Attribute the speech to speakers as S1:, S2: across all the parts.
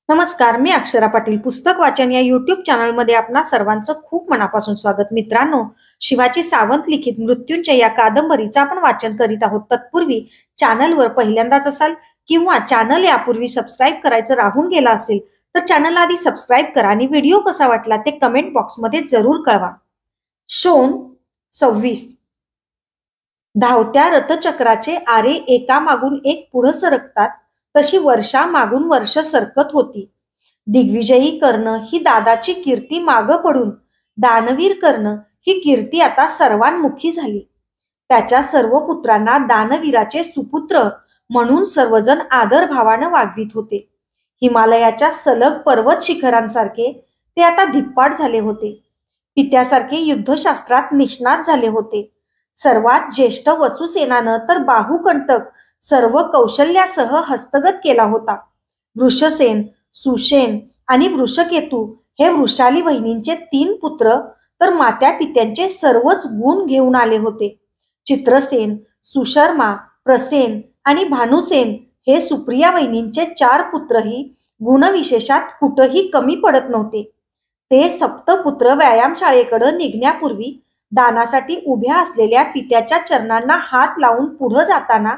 S1: नमस्कार, मी अक्षरा पाटील. पुस्तक वाचन या युट्यूब चॅनलमध्ये आपणा सर्वांचं खूप मनापासून स्वागत. मित्रांनो, शिवाजी सावंत लिखित मृत्युंजय या कादंबरीचं आपण वाचन करीत आहोत. तत्पूर्वी चॅनलवर पहिल्यांदाच असाल किंवा चॅनल यापूर्वी सबस्क्राईब करायचं राहून गेलं असेल तर चॅनलला आधी सबस्क्राईब करा आणि व्हिडिओ कसा वाटला ते कमेंट बॉक्समध्ये जरूर कळवा. शोन 26. धावत्या रथचक्राचे आरे एकामागून एक पुढे सरकतात तशी वर्षा मागून वर्ष सरकत होती. दिग्विजयी कर्ण ही दादाची कीर्ती मागं पडून दानवीर कर्ण ही कीर्ती आता सर्वांमुखी झाली. त्याच्या सर्व पुत्रांना दानवीराचे सुपुत्र म्हणून सर्वजण आदरभावानं वागवित होते. हिमालयाच्या सलग पर्वत शिखरांसारखे ते आता धिप्पाड झाले होते. पित्यासारखे युद्धशास्त्रात निष्णात झाले होते. सर्वात ज्येष्ठ वसुसेनानं तर बाहुकंटक सर्व कौशल्यासह हस्तगत केला होता. वृषसेन, सुषेण आणि वृषकेतू हे वृषाली वहिनींचे 3 पुत्र तर मात्या पित्यांचे सर्वच गुण घेऊन आले होते. चित्रसेन, सुशर्मा, प्रसेन आणि भानुसेन हे सुप्रिया वहिनींचे 4 पुत्रही गुणविशेषात कुठेही कमी पडत नव्हते. ते सप्तपुत्र व्यायामशाळेकडे निघण्यापूर्वी दानासाठी उभ्या असलेल्या पित्याच्या चरणांना हात लावून पुढे जाताना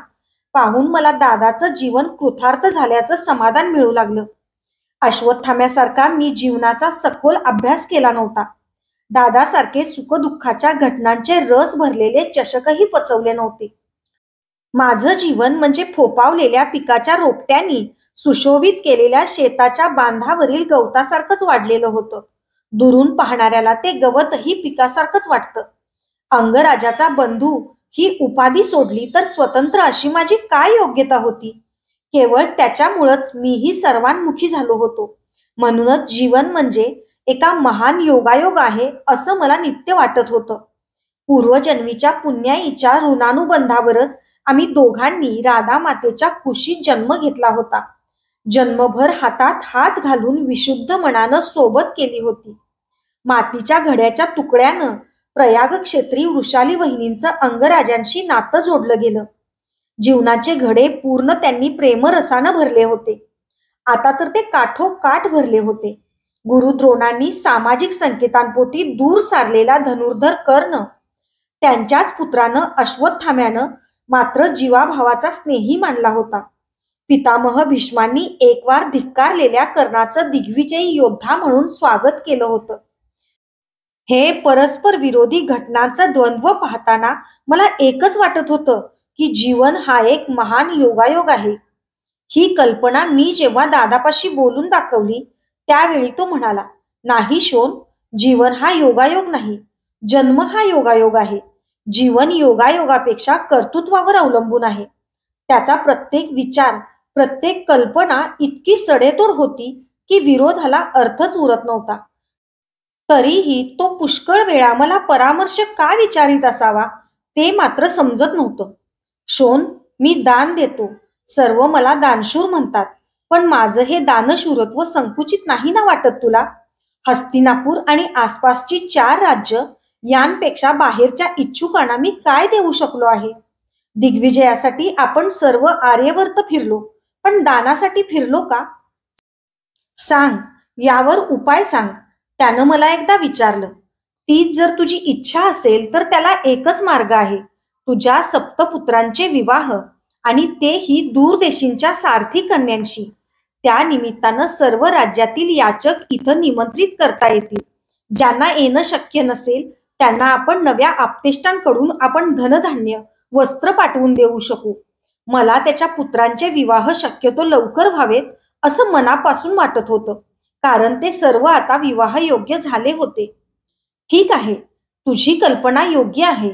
S1: पाहून मला दादाचं जीवन कृतार्थ झाल्याचं समाधान मिळू लागलं. अश्वत्थाम्यासारखा मी जीवनाचा सखोल अभ्यास केला नव्हता. दादासारखे सुखदुःखाच्या घटनांचे रस भरलेले चषकही पचवले नव्हते. माझं जीवन म्हणजे फोपावलेल्या पिकाच्या रोपट्यांनी सुशोभित केलेल्या शेताच्या बांधावरील गवतासारखंच वाढलेलं होतं. दुरून पाहणाऱ्याला ते गवतही पिकासारखंच वाटतं. अंगराजाचा बंधू ही उपाधी सोडली तर स्वतंत्र अशी माझी काय योग्यता होती? केवळ त्याच्यामुळंच मीही सर्वांमुखी झालो होतो. म्हणूनच जीवन म्हणजे एका महान योगायोग आहे असं मला नित्य वाटत होतं. पूर्वजन्मीच्या पुण्याईच्या ऋणानुबंधावरच आम्ही दोघांनी राधा मातेच्या कुशीत जन्म घेतला होता. जन्मभर हातात हात घालून विशुद्ध मनानं सोबत केली होती. मातीच्या घड्याच्या तुकड्यानं प्रयाग क्षेत्री वृषाली वहिनींचं अंगराजांशी नातं जोडलं गेलं. जीवनाचे घडे पूर्ण त्यांनी प्रेमरसानं भरले होते. आता तर ते काठोकाठ भरले होते. गुरुद्रोणांनी सामाजिक संकेतांपोटी दूर सारलेला धनुर्धर कर्ण, त्यांच्याच पुत्रानं अश्वत्थाम्यानं मात्र जीवाभावाचा स्नेही मानला होता. पितामह भीष्मांनी एकवार धिक्कारलेल्या कर्णाचं दिग्विजयी योद्धा म्हणून स्वागत केलं होतं. हे परस्पर विरोधी घटनांचा द्वंद्व पाहताना मला एकच वाटत होतं की जीवन हा एक महान योगायोग आहे. ही कल्पना मी जेव्हा दादापाशी बोलून दाखवली त्यावेळी तो म्हणाला, नाही शोन, जीवन हा योगायोग नाही, जन्म हा योगायोग आहे. जीवन योगायोगापेक्षा कर्तृत्वावर अवलंबून आहे. त्याचा प्रत्येक विचार, प्रत्येक कल्पना इतकी सडेतोड होती की विरोधाला अर्थच उरत नव्हता. तरीही तो पुष्कळ वेळा मला परामर्श का विचारित असावा ते मात्र समजत नव्हतं. शोन, मी दान देतो, सर्व मला दानशूर म्हणतात, पण माझं हे दानशूरत्व संकुचित नाही ना वाटत तुला? हस्तिनापूर आणि आसपासची 4 राज्य यांपेक्षा बाहेरच्या इच्छुकांना मी काय देऊ शकलो आहे? दिग्विजयासाठी आपण सर्व आर्यवर्त फिरलो, पण दानासाठी फिरलो का? सांग, यावर उपाय सांग, त्यानं मला एकदा विचारलं. तीच जर तुझी इच्छा असेल तर त्याला एकच मार्ग आहे, तुझ्या सप्तपुत्रांचे विवाह, आणि तेही दूरदेशींच्या सारथी कन्यांशी. त्या निमित्तानं सर्व राज्यातील याचक इथं निमंत्रित करता येतील. ज्यांना येणं शक्य नसेल त्यांना आपण नव्या आप्तेष्टांकडून आपण धनधान्य, वस्त्र पाठवून देऊ शकू. मला त्याच्या पुत्रांचे विवाह शक्यतो लवकर व्हावेत असं मनापासून वाटत होतं, कारण ते सर्व आता विवाहयोग्य झाले होते. ठीक आहे, तुझी कल्पना योग्य आहे.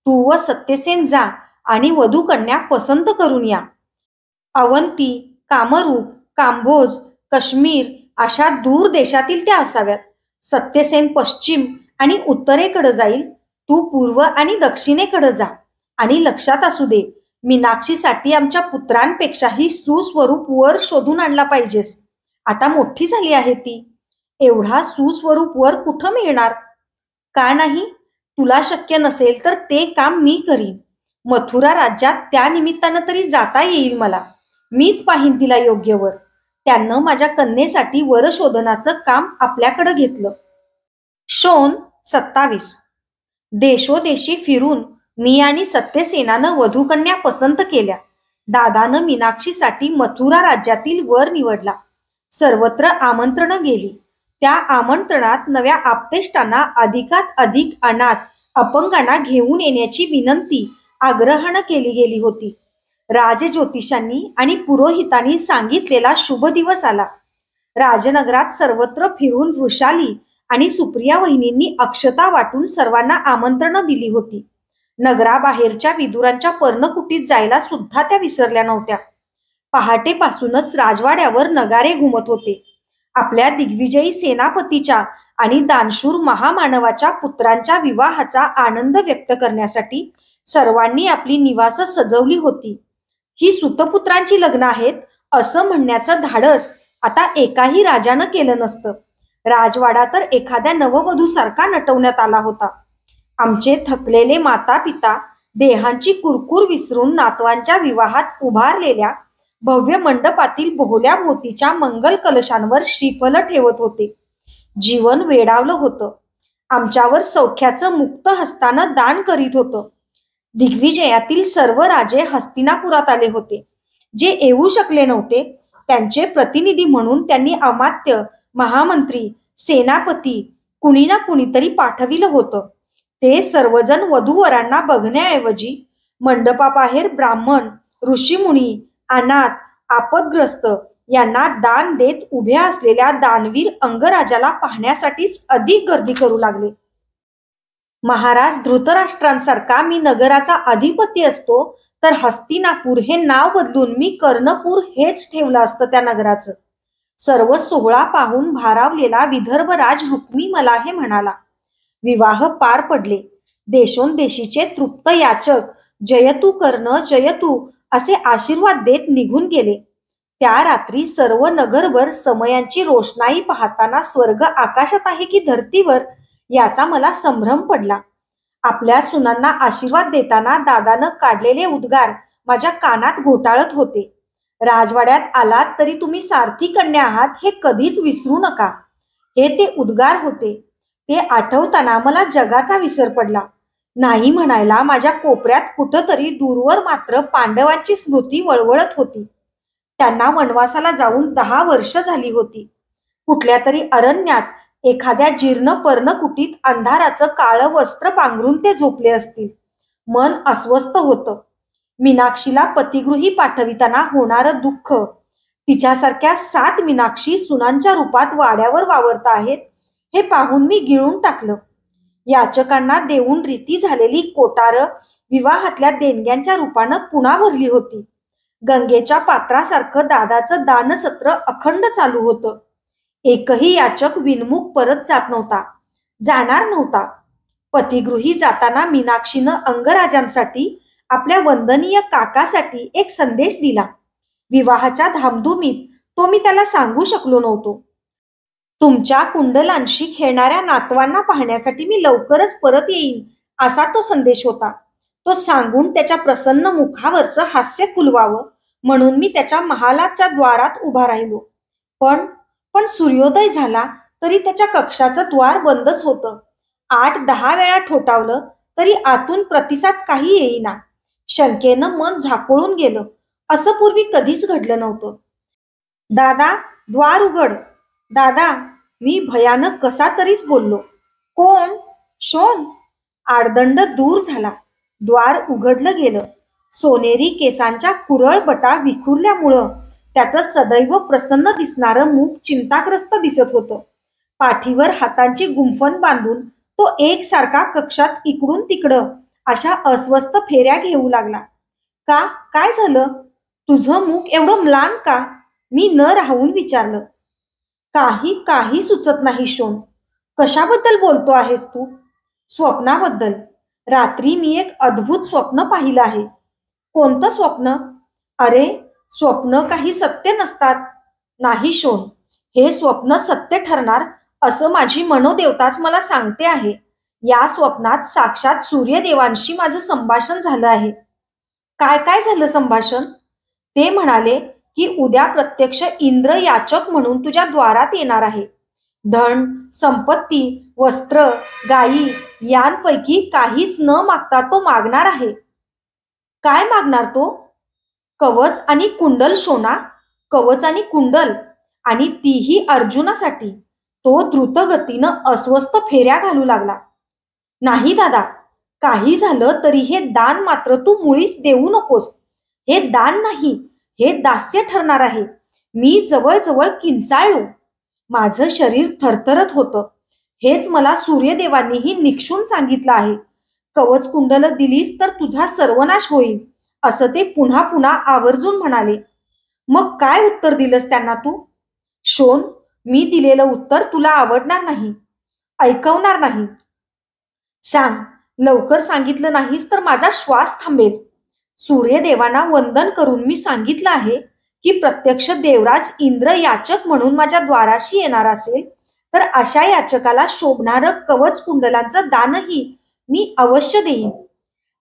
S1: तू व सत्यसेन जा आणि वधूकन्या पसंत करून या. अवंती, कामरूप, कांभोज, काश्मीर अशा दूर देशातील त्या असाव्यात. सत्यसेन पश्चिम आणि उत्तरेकडे जाईल, तू पूर्व आणि दक्षिणेकडे जा. आणि लक्षात असू दे, मीनाक्षीसाठी आमच्या पुत्रांपेक्षाही सुस्वरूप वर शोधून आणला पाहिजेस. आता मोठी झाली आहे ती. एवढा सुस्वरूप वर कुठं मिळणार? का नाही? तुला शक्य नसेल तर ते काम मी करीन. मथुरा राज्यात त्या निमित्तानं तरी जाता येईल मला. मीच पाहीन तिला योग्य वर. त्यानं माझ्या कन्येसाठी वर शोधनाचं काम आपल्याकडे घेतलं. शोण 27. देशोदेशी फिरून मी आणि सत्यसेनानं वधूकन्या पसंत केल्या. दादानं मीनाक्षीसाठी मथुरा राज्यातील वर निवडला. सर्वत्र आमंत्रणं गेली. त्या आमंत्रणात नव्या आप्तेष्टांना अधिकात अधिक अनाथ अपंगांना घेऊन येण्याची विनंती आग्रहानं केली गेली होती. राजज्योतिषांनी आणि पुरोहितांनी सांगितलेला शुभ दिवस आला. राजनगरात सर्वत्र फिरून वृषाली आणि सुप्रिया वहिनींनी अक्षता वाटून सर्वांना आमंत्रणं दिली होती. नगराबाहेरच्या विदुरांच्या पर्णकुटीत जायला सुद्धा त्या विसरल्या नव्हत्या. पहाटेपासूनच राजवाड्यावर नगारे घुमत होते. आपल्या दिग्विजयी सेनापतीच्या आणि दानशूर महामानवाच्या पुत्रांच्या विवाहाचा आनंद व्यक्त करण्यासाठी सर्वांनी आपली निवास सजवली होती. ही सुतपुत्रांची लग्न आहेत असं म्हणण्याचं धाडस आता एकाही राजानं केलं नसतं. राजवाडा तर एखाद्या नववधूसारखा नटवण्यात आला होता. आमचे थकलेले माता पिता देहांची कुरकुर विसरून नातवांच्या विवाहात उभारलेल्या भव्य मंडपातील बोहल्या भोवतीच्या मंगल कलशांवर श्रीफल ठेवत होते. जीवन वेडावलं होतं. आमच्यावर सौख्याचं मुक्त हस्तानं दान करीत होतं. दिग्विजयातील सर्व राजे हस्तिनापुरात आले होते. जे येऊ शकले नव्हते त्यांचे प्रतिनिधी म्हणून त्यांनी अमात्य, महामंत्री, सेनापती कुणी ना कुणीतरी पाठविलं होतं. ते सर्वजण वधूवरांना बघण्याऐवजी मंडपाबाहेर ब्राह्मण, ऋषीमुनी, अनाथ, आपदग्रस्त यांना दान देत उभ्या असलेल्या दानवीर अंगराजाला पाहण्यासाठीच अधिक गर्दी करू लागले. महाराज धृतराष्ट्रांसारखा मी नगराचा अधिपती असतो तर हस्तिनापूर हे नाव बदलून मी कर्णपूर हेच ठेवलं असतं त्या नगराचं. सर्व सोहळा पाहून भारावलेला विदर्भराज रुक्मी मला हे म्हणाला. विवाह पार पडले. देशोंदेशीचे तृप्त याचक जयतू कर्ण जयतू असे आशीर्वाद देत निघून गेले. त्या रात्री सर्व नगरभर समयांची रोषणाई पाहताना स्वर्ग आकाशात आहे की धरतीवर याचा मला संभ्रम पडला. आपल्या सुनांना आशीर्वाद देताना दादानं काढलेले उद्गार माझ्या कानात घोटाळत होते. राजवाड्यात आलात तरी तुम्ही सारथी कन्या आहात हे कधीच विसरू नका, हे ते उद्गार होते. ते आठवताना मला जगाचा विसर पडला. नाही म्हणायला माझ्या कोपऱ्यात कुठंतरी दूरवर मात्र पांडवांची स्मृती वळवळत होती. त्यांना वनवासाला जाऊन 10 वर्ष झाली होती. कुठल्या तरी अरण्यात एखाद्या जीर्ण पर्णकुटीत अंधाराचं काळं वस्त्र पांघरून ते झोपले असतील. मन अस्वस्थ होतं. मीनाक्षीला पतिगृही पाठविताना होणारं दुःख, तिच्यासारख्या 7 मीनाक्षी सुनांच्या रूपात वाड्यावर वावरत आहेत हे पाहून मी गिळून टाकलं. याचकांना देऊन रीती झालेली कोटारं विवाहातल्या देणग्यांच्या रूपानं पुन्हा भरली होती. गंगेच्या पात्रासारखं दादाचं दानसत्र अखंड चालू होतं. एकही याचक विनमुख परत जात नव्हता, जाणार नव्हता. पतिगृही जाताना मीनाक्षीनं अंगराजांसाठी, आपल्या वंदनीय काकासाठी एक संदेश दिला. विवाहाच्या धामधुमीत तो मी त्याला सांगू शकलो नव्हतो. तुमच्या कुंडलांशी खेळणाऱ्या नातवांना पाहण्यासाठी मी लवकरच परत येईन असा तो संदेश होता. तो सांगून त्याच्या प्रसन्न मुखावरचं हास्य फुलवावं म्हणून मी त्याच्या महालाच्या द्वारात उभा राहिलो. पण सूर्योदय झाला तरी त्याच्या कक्षाचं द्वार बंदच होतं. 8-10 वेळा ठोठावलं तरी आतून प्रतिसाद काही येईना. शंकेनं मन झाकोळून गेलं. असं पूर्वी कधीच घडलं नव्हतं. दादा, द्वार उघड. दादा, मी भयानक कसा तरीच बोललो. कोण? शोन. आडदंड दूर झाला. द्वार उघडलं गेलं. सोनेरी केसांच्या कुरळ बटा विखुरल्यामुळं त्याचं सदैव प्रसन्न दिसणारं मुख चिंताग्रस्त दिसत होतं. पाठीवर हातांची गुंफण बांधून तो एकसारखा कक्षात इकडून तिकडं अशा अस्वस्थ फेऱ्या घेऊ लागला. का? काय झालं? तुझं मुख एवढं म्लान का? मी न राहून विचारलं. काही सुचत नाही शोन. कशाबद्दल बोलतो आहेस तू? स्वप्नाबद्दल. रात्री मी एक अद्भुत स्वप्न पाहिलं आहे. कोणतं स्वप्न? अरे, स्वप्न काही सत्य नसतात. नाही शोन, हे स्वप्न सत्य ठरणार असं माझी मनोदेवताच मला सांगते आहे. या स्वप्नात साक्षात सूर्यदेवांशी माझं संभाषण झालं आहे. काय काय झालं संभाषण? ते म्हणाले की उद्या प्रत्यक्ष इंद्र याचक म्हणून तुझ्या द्वारात येणार आहे. धन, संपत्ती, वस्त्र, गायी यांपैकी काहीच न मागता तो मागणार आहे. काय मागणार तो? कवच आणि कुंडल सोना, कवच आणि कुंडल, आणि तीही अर्जुनासाठी. तो द्रुतगतीनं अस्वस्थ फेऱ्या घालू लागला. नाही दादा, काही झालं तरी हे दान मात्र तू मुळीच देऊ नकोस. हे दान नाही, हे दास्य ठरणार आहे. मी जवळजवळ किंचाळलो. माझं शरीर थरथरत होतं. हेच मला सूर्यदेवांनीही निक्षून सांगितलं आहे. कवच कुंडल दिलीस तर तुझा सर्वनाश होईल, असं ते पुन्हा पुन्हा आवर्जून म्हणाले. मग काय उत्तर दिलंस त्यांना तू? शोन, मी दिलेलं उत्तर तुला आवडणार नाही, ऐकवणार नाही. सांग, लवकर सांगितलं नाहीस तर माझा श्वास थांबेल. सूर्यदेवांना वंदन करून मी सांगितलं आहे की प्रत्यक्ष देवराज इंद्र याचक म्हणून माझ्या द्वाराशी येणार असेल तर अशा याचकाला शोभणारं कवच कुंडलांचं दानही मी अवश्य देईन.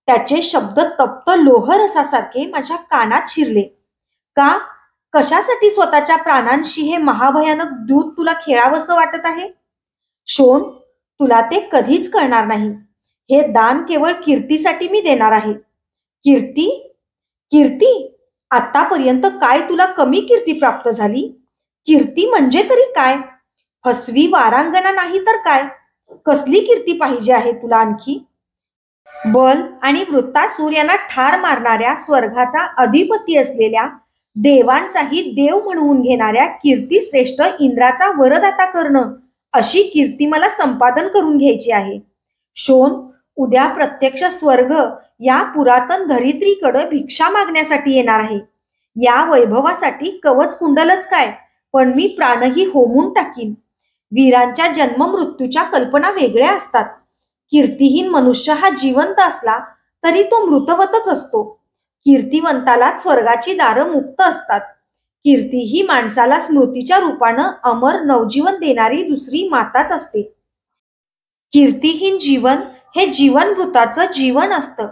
S1: त्याचे शब्द तप्त लोहरसासारखे माझ्या कानात शिरले. का? कशासाठी स्वतःच्या प्राणांशी हे महाभयानक दूत तुला खेळावंसं वाटत आहे? शोन, तुला ते कधीच कळणार नाही. हे दान केवळ कीर्तीसाठी मी देणार आहे. कीर्ती? कीर्ती? आतापर्यंत काय तुला कमी कीर्ती प्राप्त झाली? कीर्ती म्हणजे तरी काय? फसवी वारांगणा नाही तर काय? कसली कीर्ती पाहिजे आहे तुला आणखी? बल आणि वृत्तासूर यांना ठार मारणाऱ्या स्वर्गाचा अधिपती असलेल्या देवांचाही देव म्हणवून घेणाऱ्या कीर्तिश्रेष्ठ इंद्राचा वरदाता करणं, अशी कीर्ती मला संपादन करून घ्यायची आहे. शोन, उद्या प्रत्यक्ष स्वर्ग या पुरातन धरित्रीकडे भिक्षा मागण्यासाठी येणार आहे. या वैभवासाठी कवच कुंडलच काय, पण मी प्राणही होमून टाकीन. वीरांच्या जन्म मृत्यूच्या कल्पना वेगळ्या असतात. कीर्तिहीन मनुष्य हा जिवंत असला तरी तो मृतवतच असतो. कीर्तिवंताला स्वर्गाची दारं मुक्त असतात. कीर्ती ही माणसाला स्मृतीच्या रूपानं अमर नवजीवन देणारी दुसरी माताच असते. कीर्तिहीन जीवन हे जीवनभृताचं जीवन असतं.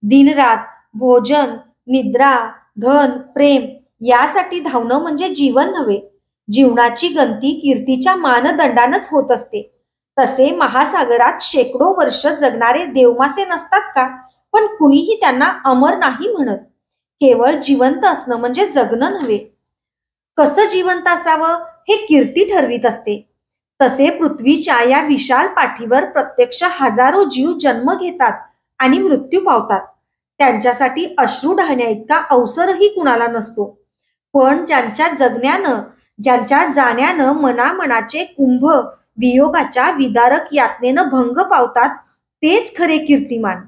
S1: दिनरात भोजन, निद्रा, धन, प्रेम यासाठी धावणं म्हणजे जीवन नव्हे. जीवनाची गंती कीर्तीच्या मानदंडानच होत असते. तसे महासागरात शेकडो वर्ष जगणारे देवमासे नसतात का? पण कुणीही त्यांना अमर नाही म्हणत. केवळ जिवंत असणं म्हणजे जगणं नव्हे. कसं जिवंत असावं हे कीर्ती ठरवीत असते. तसे पृथ्वीच्या या विशाल पाठीवर प्रत्यक्ष हजारो जीव जन्म घेतात आणि मृत्यू पावतात. त्यांच्यासाठी अश्रू ढाळण्या इतका अवसरही कुणाला नसतो. पण ज्यांच्या जगण्यानं, ज्यांच्या जाण्यानं मनामनाचे कुंभ वियोगाच्या विदारक यातनेनं भंग पावतात, तेच खरे कीर्तिमान.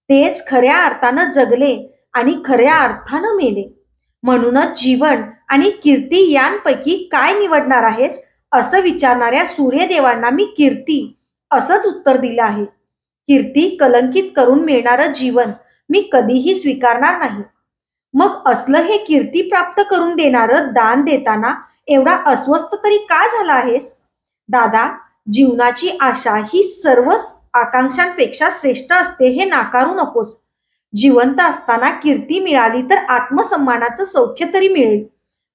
S1: तेच खऱ्या अर्थानं जगले आणि खऱ्या अर्थानं मेले. म्हणूनच जीवन आणि कीर्ती यांपैकी काय निवडणार आहेस, असं विचारणाऱ्या सूर्यदेवांना मी कीर्ती असंच उत्तर दिलं आहे. कीर्ती कलंकित करून मिळणारं जीवन मी कधीही स्वीकारणार नाही. मग असलं हे कीर्ती प्राप्त करून देणारं दान देताना एवढा अस्वस्थ तरी का झाला आहेस? दादा, जीवनाची आशा ही सर्व आकांक्षांपेक्षा श्रेष्ठ असते हे नाकारू नकोस. जिवंत असताना कीर्ती मिळाली तर आत्मसन्मानाचं सौख्य तरी मिळेल,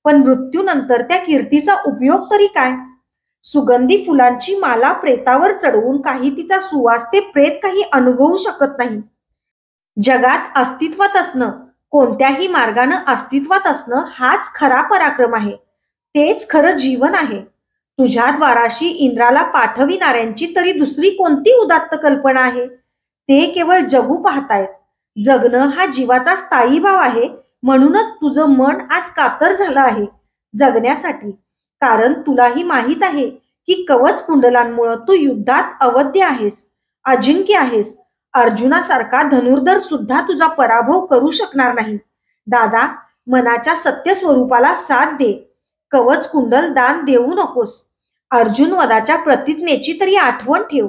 S1: पण मृत्यूनंतर त्या कीर्तीचा उपयोग तरी काय? सुगंधी फुलांची माला प्रेतावर चढवून काही तिचा सुवास ते प्रेत काही अनुभवू शकत नाही. जगात अस्तित्वात असणं, कोणत्याही मार्गानं अस्तित्वात असणं हाच खरा पराक्रम आहे. तेच खरं जीवन आहे. तुझ्या द्वाराशी इंद्राला पाठविणाऱ्यांची तरी दुसरी कोणती उदात्त कल्पना आहे? ते केवळ जगू पाहतायत. जगणं हा जीवाचा स्थायी भाव आहे. म्हणूनच तुझं मन आज कातर झालं आहे जगण्यासाठी. कारण तुलाही माहीत आहे की कवच कुंडलांमुळे तू युद्धात अवध्य आहेस, अजिंक्य आहेस. अर्जुनासारखा धनुर्धर सुद्धा तुझा पराभव करू शकणार नाही. दादा, मनाच्या सत्य स्वरूपाला साथ दे. कवच कुंडल दान देऊ नकोस. अर्जुन वधाच्या प्रतिज्ञेची तरी आठवण ठेव.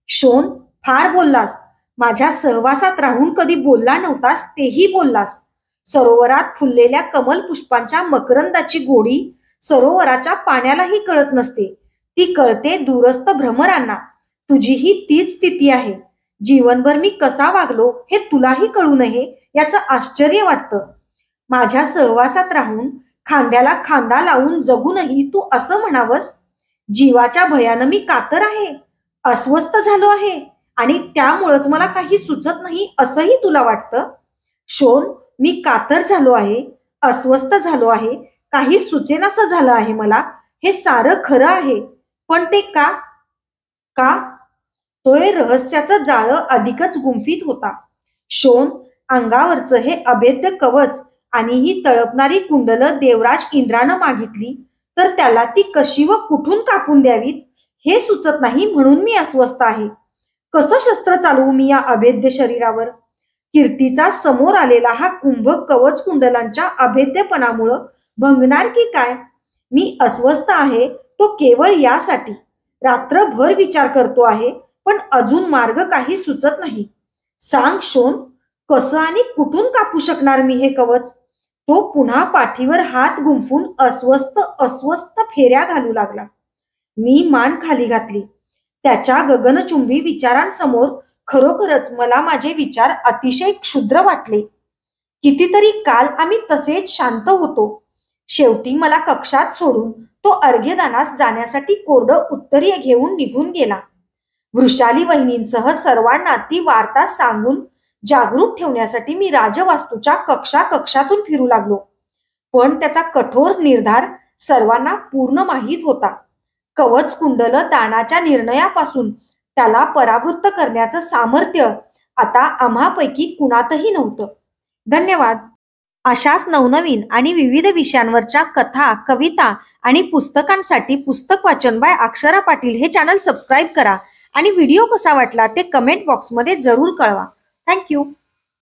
S1: शोन, फार बोललास. माझ्या सहवासात राहून कधी बोलला नव्हतास तेही बोललास. सरोवरात फुललेल्या कमल पुष्पांच्या मकरंदाची गोडी सरोवराच्या पाण्यालाही कळत नसते. ती कळते दूरस्थ भ्रमरांना. तुझीही तीच स्थिती आहे. जीवनभर मी कसा वागलो हे तुलाही कळू नये याचं आश्चर्य वाटतं. माझ्या सहवासात राहून खांद्याला खांदा लावून जगूनही तू असं म्हणावस, जीवाच्या भयानं मी कातर आहे, अस्वस्थ झालो आहे आणि त्यामुळेच मला काही सुचत नाही असंही तुला वाटतं? शोन, मी कातर झालो आहे, अस्वस्थ झालो आहे, काही सुचेनासं झालं आहे मला, हे सारं खरं आहे. पण ते का? का? तोय रहस्याचं जाळं अधिकच गुंफीत होता. शोन, अंगावरचं हे अभेद्य कवच आणि ही तळपणारी कुंडलं देवराज इंद्रानं मागितली तर त्याला ती कशी व कुठून कापून द्यावीत हे सुचत नाही, म्हणून मी अस्वस्थ आहे. कसं शस्त्र चालवू मी या अभेद्य शरीरावर? कीर्तीचा समोर आलेला हा कुंभक कवच कुंडलांच्या अभेद्यपणामुळं भंगणार की काय? मी अस्वस्थ आहे तो केवळ यासाठी. रात्रभर विचार करतो आहे, पण अजून मार्ग काही सुचत नाही. सांग शोन, कसं आणि कुठून कापू शकणार मी हे कवच? तो पुन्हा पाठीवर हात गुंफून अस्वस्थ अस्वस्थ फेऱ्या घालू लागला. मी मान खाली घातली. त्याच्या गगनचुंबी विचारांसमोर खरोखरच मला माझे विचार अतिशय क्षुद्र वाटले. कितीतरी काल आम्ही तसेच शांत होतो. शेवटी मला कक्षात सोडून तो अर्घ्यदानास जाण्यासाठी कोरडं उत्तरीय घेऊन निघून गेला. वृषाली वहिनींसह सर्वांना ती वार्ता सांगून जागरूक ठेवण्यासाठी मी राजवास्तूच्या कक्षातून फिरू लागलो. पण त्याचा कठोर निर्धार सर्वांना पूर्ण माहीत होता. कवच कुंडल दानाच्या निर्णयापासून त्याला परावृत्त करण्याचं सामर्थ्य आता आम्हापैकी कुणातही नव्हतं. धन्यवाद. अशाच नवनवीन आणि विविध विषयांवरच्या कथा, कविता आणि पुस्तकांसाठी पुस्तक वाचन बाय अक्षरा पाटील हे चॅनल सबस्क्राईब करा आणि व्हिडिओ कसा वाटला ते कमेंट बॉक्समध्ये जरूर कळवा. थँक्यू.